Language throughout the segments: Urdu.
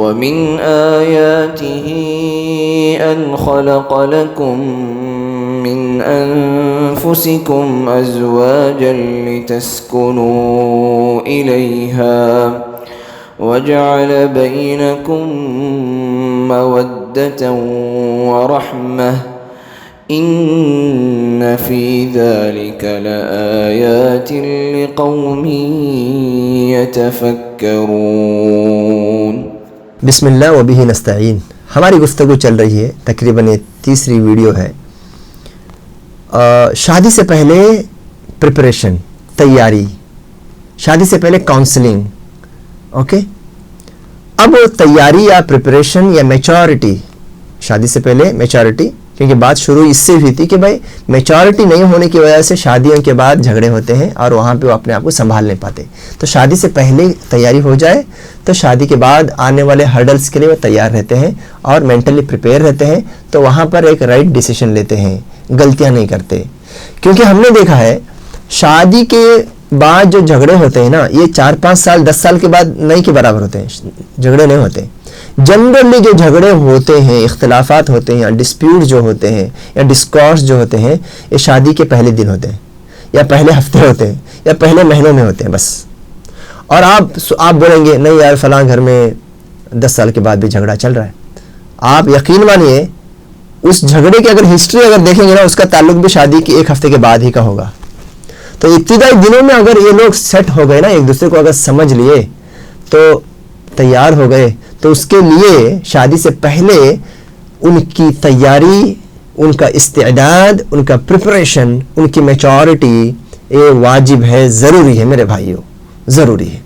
ومن آياته أن خلق لكم من أنفسكم أزواجا لتسكنوا إليها وجعل بينكم مودة ورحمة إن في ذلك لآيات لقوم يتفكرون. بسم اللہ وبہ نستعین. ہماری گفتگو چل رہی ہے، تقریباً یہ تیسری ویڈیو ہے. شادی سے پہلے پریپریشن، تیاری، شادی سے پہلے کاؤنسلنگ. اوکے، اب تیاری یا پریپریشن یا میچورٹی، شادی سے پہلے میچورٹی، کیونکہ بات شروع اس سے بھی تھی کہ بھائی میچورٹی نہیں ہونے کی وجہ سے شادیوں کے بعد جھگڑے ہوتے ہیں اور وہاں پہ وہ اپنے آپ کو سنبھال نہیں پاتے. تو شادی سے پہلے تیاری ہو جائے تو شادی کے بعد آنے والے ہرڈلس کے لیے وہ تیار رہتے ہیں اور مینٹلی پریپیئر رہتے ہیں، تو وہاں پر ایک رائٹ ڈیسیشن لیتے ہیں، غلطیاں نہیں کرتے. کیونکہ ہم نے دیکھا ہے شادی کے بعد جو جھگڑے ہوتے ہیں نا، یہ 4-5 سال 10 سال کے بعد نہیں کے برابر ہوتے ہیں، جھگڑے نہیں ہوتے. جنرلی جو جھگڑے ہوتے ہیں، اختلافات ہوتے ہیں یا ڈسپیوٹ جو ہوتے ہیں یا ڈسکورس جو ہوتے ہیں، یہ شادی کے پہلے دن ہوتے ہیں یا پہلے ہفتے ہوتے ہیں یا پہلے مہینوں میں ہوتے ہیں بس. اور آپ بولیں گے نہیں یار فلاں گھر میں 10 سال کے بعد بھی جھگڑا چل رہا ہے. آپ یقین مانیے اس جھگڑے کی اگر ہسٹری اگر دیکھیں گے نا، اس کا تعلق بھی شادی کے 1 ہفتے کے بعد ہی کا ہوگا. تو ابتدائی دنوں میں اگر یہ لوگ سیٹ ہو گئے نا، ایک دوسرے کو اگر سمجھ لیے تو تیار ہو گئے، تو اس کے لیے شادی سے پہلے ان کی تیاری، ان کا استعداد، ان کا پریپریشن، ان کی میچورٹی یہ واجب ہے، ضروری ہے میرے بھائیوں، ضروری ہے.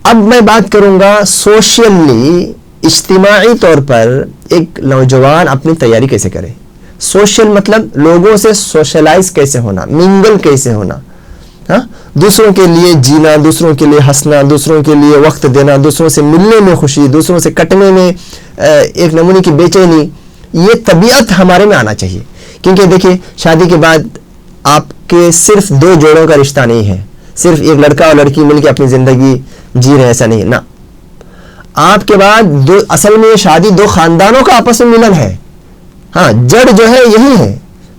اب میں بات کروں گا سوشلی، اجتماعی طور پر ایک نوجوان اپنی تیاری کیسے کرے. سوشل مطلب لوگوں سے سوشلائز کیسے ہونا، منگل کیسے ہونا، دوسروں کے لیے جینا، دوسروں کے لیے ہنسنا، دوسروں کے لیے وقت دینا، دوسروں سے ملنے میں خوشی، دوسروں سے کٹنے میں ایک نمونے کی بے چینی، یہ طبیعت ہمارے میں آنا چاہیے. کیونکہ دیکھیے شادی کے بعد آپ کے صرف 2 جوڑوں کا رشتہ نہیں ہے، صرف ایک لڑکا اور لڑکی مل کے اپنی زندگی جی رہے، ایسا نہیں نا. آپ کے بعد اصل میں شادی 2 خاندانوں کا آپس میں ملن ہے. ہاں، جڑ جو ہے یہی ہے،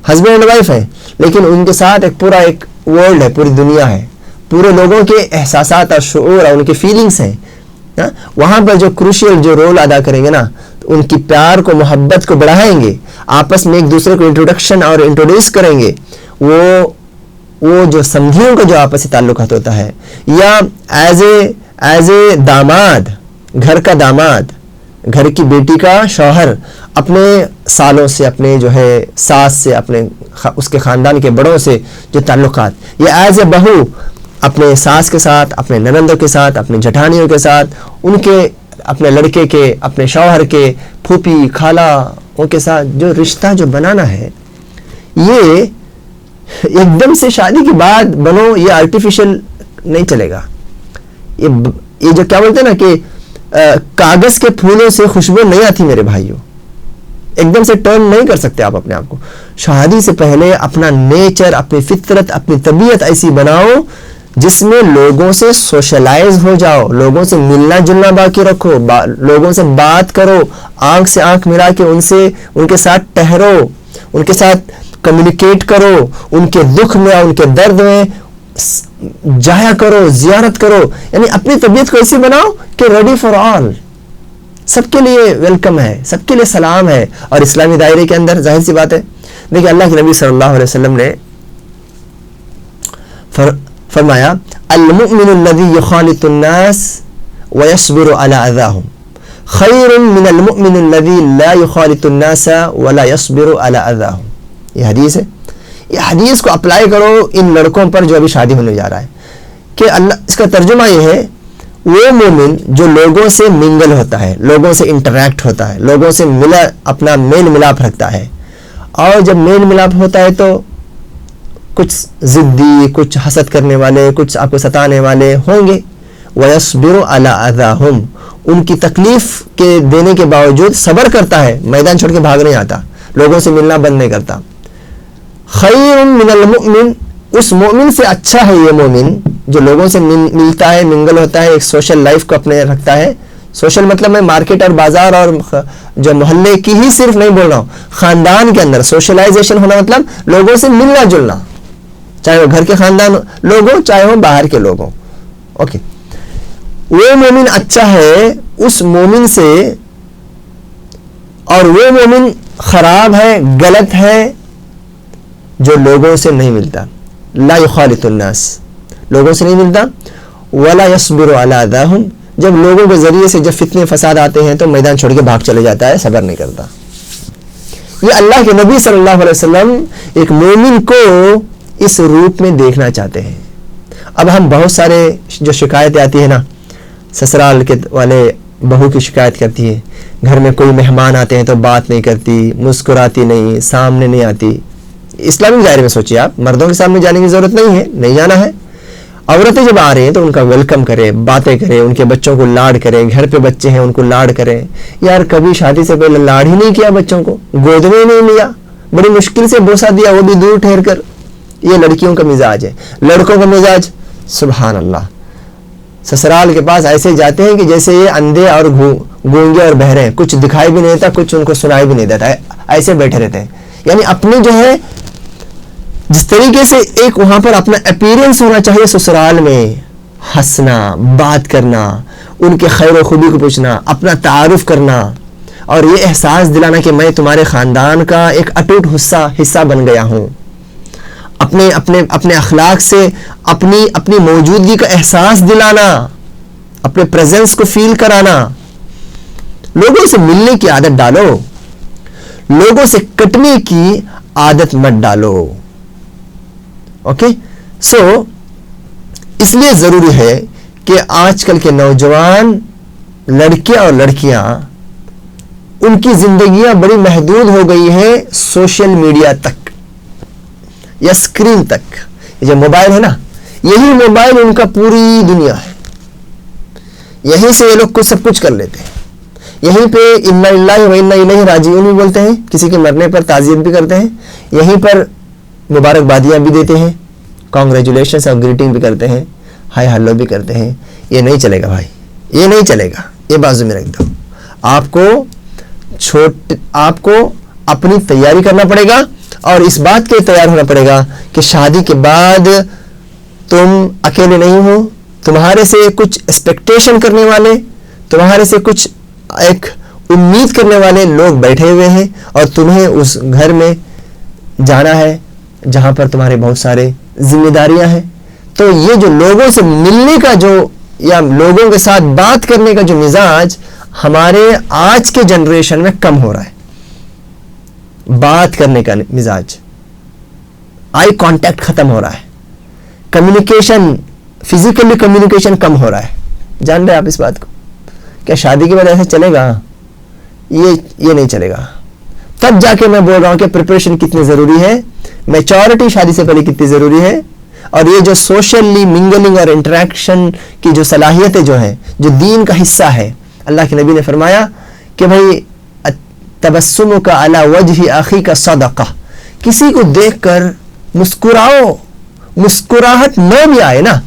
ہسبینڈ اینڈ وائف ہے، لیکن ان کے ساتھ ایک پورا ایک ورلڈ ہے، پوری دنیا ہے، پورے لوگوں کے احساسات اور شعور اور ان کے فیلنگز ہیں. وہاں پر جو کروشیل جو رول ادا کریں گے نا، ان کی پیار کو، محبت کو بڑھائیں گے، آپس میں ایک دوسرے کو انٹروڈکشن اور انٹروڈیوس کریں گے. وہ جو سمدھیوں کا جو آپسی تعلقات ہوتا ہے، یا ایز اے داماد، گھر کا داماد، گھر کی بیٹی کا شوہر اپنے سالوں سے، اپنے جو ہے ساس سے، اپنے اس کے خاندان کے بڑوں سے جو تعلقات، یہ ایز اے بہو اپنے ساس کے ساتھ، اپنے ننندوں کے ساتھ، اپنے جٹھانیوں کے ساتھ، ان کے اپنے لڑکے کے، اپنے شوہر کے پھوپھی خالہ ان کے ساتھ جو رشتہ جو بنانا ہے، یہ ایک دم سے شادی کے بعد بنو، یہ آرٹیفیشل نہیں چلے گا. یہ جو کیا بولتے ہیں نا کہ کاغذ کے پھولوں سے خوشبو نہیں آتی میرے بھائیوں. ایک دم سے ٹرن نہیں کر سکتے آپ اپنے آپ کو. شادی سے پہلے اپنا نیچر، اپنی فطرت، اپنی طبیعت ایسی بناؤ جس میں لوگوں سے سوشلائز ہو جاؤ، لوگوں سے ملنا جلنا باقی رکھو، لوگوں سے بات کرو، آنکھ سے آنکھ ملا کے ان کے ساتھ ٹہرو، ان کے ساتھ کمیونیکیٹ کرو، ان کے دکھ میں اور ان کے درد میں جایا کرو، زیارت کرو. یعنی اپنی طبیعت کو ایسی بناؤ کہ ریڈی فار آل، سب کے لیے ویلکم ہے، سب کے لیے سلام ہے. اور اسلامی دائرے کے اندر ظاہر سی بات ہے، دیکھیں اللہ کے نبی صلی اللہ علیہ وسلم نے فرمایا المؤمن الذي يخالط الناس ويصبر على اذاهم خير من المؤمن الذي لا يخالط الناس ولا يصبر على اذاهم. یہ حدیث ہے. یہ حدیث کو اپلائی کرو ان لڑکوں پر جو ابھی شادی ہونے جا رہا ہے کہ اللہ، اس کا ترجمہ یہ ہے وہ مومن جو لوگوں سے منگل ہوتا ہے، لوگوں سے انٹریکٹ ہوتا ہے، لوگوں سے اپنا میل ملاپ رکھتا ہے. اور جب میل ملاپ ہوتا ہے تو کچھ ضدی، کچھ حسد کرنے والے، کچھ آپ کو ستانے والے ہوں گے. وَيَصْبِرُ عَلَىٰ أَذَاهُمْ، ان کی تکلیف کے دینے کے باوجود صبر کرتا ہے، میدان چھوڑ کے بھاگ نہیں آتا، لوگوں سے ملنا بند نہیں کرتا. خَيْرٌ مِّنَ الْمُؤْمِنِ، اس مومن سے اچھا ہے یہ مومن جو لوگوں سے ملتا ہے، منگل ہوتا ہے، ایک سوشل لائف کو اپنے رکھتا ہے. سوشل مطلب میں مارکیٹ اور بازار اور جو محلے کی ہی صرف نہیں بول رہا ہوں, خاندان کے اندر سوشلائزیشن ہونا مطلب لوگوں سے ملنا جلنا, چاہے وہ گھر کے خاندان لوگ ہوں چاہے وہ باہر کے لوگ ہوں. اوکے, وہ مومن اچھا ہے اس مومن سے, اور وہ مومن خراب ہے غلط ہے جو لوگوں سے نہیں ملتا. لا یخالط الناس, لوگوں سے نہیں ملتا. ولا یصبر علی اذاہم, جب لوگوں کے ذریعے سے جب فتنے فساد آتے ہیں تو میدان چھوڑ کے بھاگ چلے جاتا ہے, صبر نہیں کرتا. یہ اللہ کے نبی صلی اللہ علیہ وسلم ایک مومن کو اس روپ میں دیکھنا چاہتے ہیں. اب ہم بہت سارے جو شکایتیں آتی ہیں نا, سسرال کے والے بہو کی شکایت کرتی ہے, گھر میں کوئی مہمان آتے ہیں تو بات نہیں کرتی, مسکراتی نہیں, سامنے نہیں آتی. اسلامی دائرے میں سوچیے آپ, مردوں کے سامنے جانے کی ضرورت نہیں ہے, نہیں جانا ہے. عورتیں جب آ رہی ہیں تو ان کا ویلکم کرے, باتیں کرے, ان کے بچوں کو لاڈ کرے, گھر پہ بچے ہیں ان کو لاڈ کرے. یار کبھی شادی سے پہلے لاڈ ہی نہیں کیا بچوں کو, گود میں نہیں لیا, بڑی مشکل سے بوسا دیا, وہ بھی دور ٹھہر کر. یہ لڑکیوں کا مزاج ہے. لڑکوں کا مزاج سبحان اللہ, سسرال کے پاس ایسے جاتے ہیں کہ جیسے یہ اندھے اور گونگے اور بہرے ہیں, کچھ دکھائی بھی نہیں دیتا, کچھ ان کو سنائی بھی نہیں دیتا ہے, ایسے بیٹھے رہتے ہیں. یعنی اپنی جو ہے جس طریقے سے ایک وہاں پر اپنا اپیرنس ہونا چاہیے سسرال میں, ہنسنا, بات کرنا, ان کے خیر و خوبی کو پوچھنا, اپنا تعارف کرنا, اور یہ احساس دلانا کہ میں تمہارے خاندان کا ایک اٹوٹ حصہ بن گیا ہوں. اپنے اخلاق سے اپنی موجودگی کا احساس دلانا, اپنے پریزنس کو فیل کرانا. لوگوں سے ملنے کی عادت ڈالو, لوگوں سے کٹنے کی عادت مت ڈالو. اوکے, سو اس لیے ضروری ہے کہ آج کل کے نوجوان لڑکے اور لڑکیاں, ان کی زندگیاں بڑی محدود ہو گئی ہیں سوشل میڈیا تک یا اسکرین تک. یہ جو موبائل ہے نا, یہی موبائل ان کا پوری دنیا ہے. یہیں سے یہ لوگ سب کچھ کر لیتے ہیں. یہیں پہ انا للہ و انا الیہ راجعون بھی بولتے ہیں, کسی کے مرنے پر تعزیت بھی کرتے ہیں, یہیں پر مبارکبادیاں بھی دیتے ہیں, کانگریچولیشنس اور گریٹنگ بھی کرتے ہیں, ہائی ہلو بھی کرتے ہیں. یہ نہیں چلے گا بھائی, یہ نہیں چلے گا. یہ بازو میں رکھ دو. آپ کو اپنی تیاری کرنا پڑے گا, اور اس بات کے تیار ہونا پڑے گا کہ شادی کے بعد تم اکیلے نہیں ہو. تمہارے سے کچھ ایکسپیکٹیشن کرنے والے, تمہارے سے کچھ ایک امید کرنے والے لوگ بیٹھے ہوئے ہیں, اور تمہیں اس گھر میں جانا ہے جہاں پر تمہارے بہت سارے ذمہ داریاں ہیں. تو یہ جو لوگوں سے ملنے کا جو یا لوگوں کے ساتھ بات کرنے کا جو مزاج ہمارے آج کے جنریشن میں کم ہو رہا ہے. بات کرنے کا مزاج, آئی کانٹیکٹ ختم ہو رہا ہے, کمیونیکیشن, فزیکلی کمیونیکیشن کم ہو رہا ہے. جان رہے آپ اس بات کو؟ کیا شادی کے بعد ایسا چلے گا؟ یہ نہیں چلے گا. تب جا کے میں بول رہا ہوں کہ پریپریشن کتنی ضروری ہے, میچورٹی شادی سے پہلے کتنی ضروری ہے, اور یہ جو سوشلی منگلنگ اور انٹریکشن کی جو صلاحیتیں جو ہیں, جو دین کا حصہ ہے. اللہ کے نبی نے فرمایا کہ بھائی تبسمک علی وجہ اخیک صدقہ, کسی کو دیکھ کر مسکراؤ. مسکراہٹ نہ بھی آئے نا,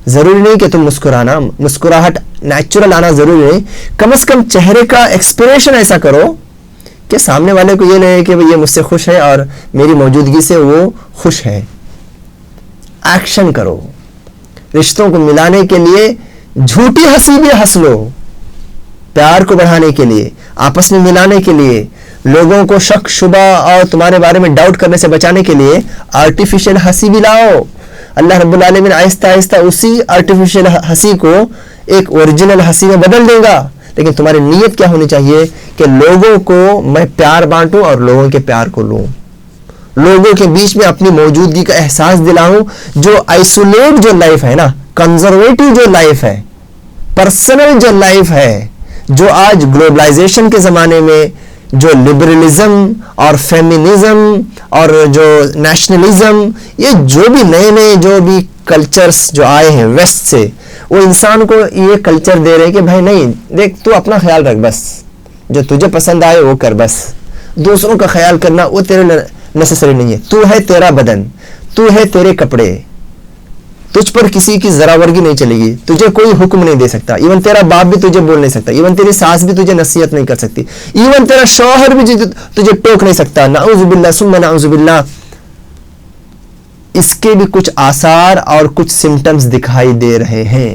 ضروری نہیں کہ تم مسکراہٹ نیچرل آنا ضروری نہیں, کم از کم چہرے کا ایکسپریشن ایسا کرو کہ سامنے والے کو یہ لگے کہ یہ مجھ سے خوش ہے اور میری موجودگی سے وہ خوش ہے. ایکشن کرو. رشتوں کو ملانے کے لیے جھوٹی ہنسی بھی ہنس لو, پیار کو بڑھانے کے لیے, آپس میں ملانے کے لیے, لوگوں کو شک شبہ اور تمہارے بارے میں ڈاؤٹ کرنے سے بچانے کے لیے آرٹیفیشل ہنسی بھی لاؤ. اللہ رب العالمین آہستہ آہستہ اسی آرٹیفیشل ہنسی کو ایک اوریجنل ہنسی میں بدل دے گا. لیکن تمہاری نیت کیا ہونی چاہیے کہ لوگوں کو میں پیار بانٹوں اور لوگوں کے پیار کو لوں, لوگوں کے بیچ میں اپنی موجودگی کا احساس دلاؤں. جو آئسولیٹ جو لائف ہے نا, کنزرویٹو جو لائف ہے, پرسنل جو لائف ہے, جو آج گلوبلائزیشن کے زمانے میں جو لبرلزم اور فیمنزم اور جو نیشنلزم, یہ جو بھی نئے جو بھی کلچرز جو آئے ہیں ویسٹ سے, وہ انسان کو یہ کلچر دے رہے کہ بھائی نہیں دیکھ, تو اپنا خیال رکھ, بس جو تجھے پسند آئے وہ کر, بس دوسروں کا خیال کرنا وہ تیرے نیسیسری نہیں ہے. تو ہے تیرا بدن, تو ہے تیرے کپڑے, تجھ پر کسی کی ذرا ورگی نہیں چلے گی, تجھے کوئی حکم نہیں دے سکتا, ایون تیرا باپ بھی تجھے بول نہیں سکتا, ایون تیری ساس بھی تجھے نصیحت نہیں کر سکتی, ایون تیرا شوہر بھی تجھے ٹوک نہیں سکتا. نعوذ باللہ ثم نعوذ باللہ. اس کے بھی کچھ آثار اور کچھ سمٹمز دکھائی دے رہے ہیں.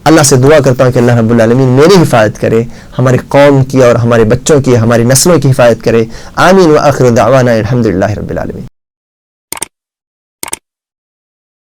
اللہ سے دعا کرتا ہوں کہ اللہ رب العالمین میری حفاظت کرے, ہمارے قوم کی اور ہمارے بچوں کی, ہماری نسلوں کی حفاظت کرے. آمین. وآخر دعوانا الحمدللہ رب العالمین.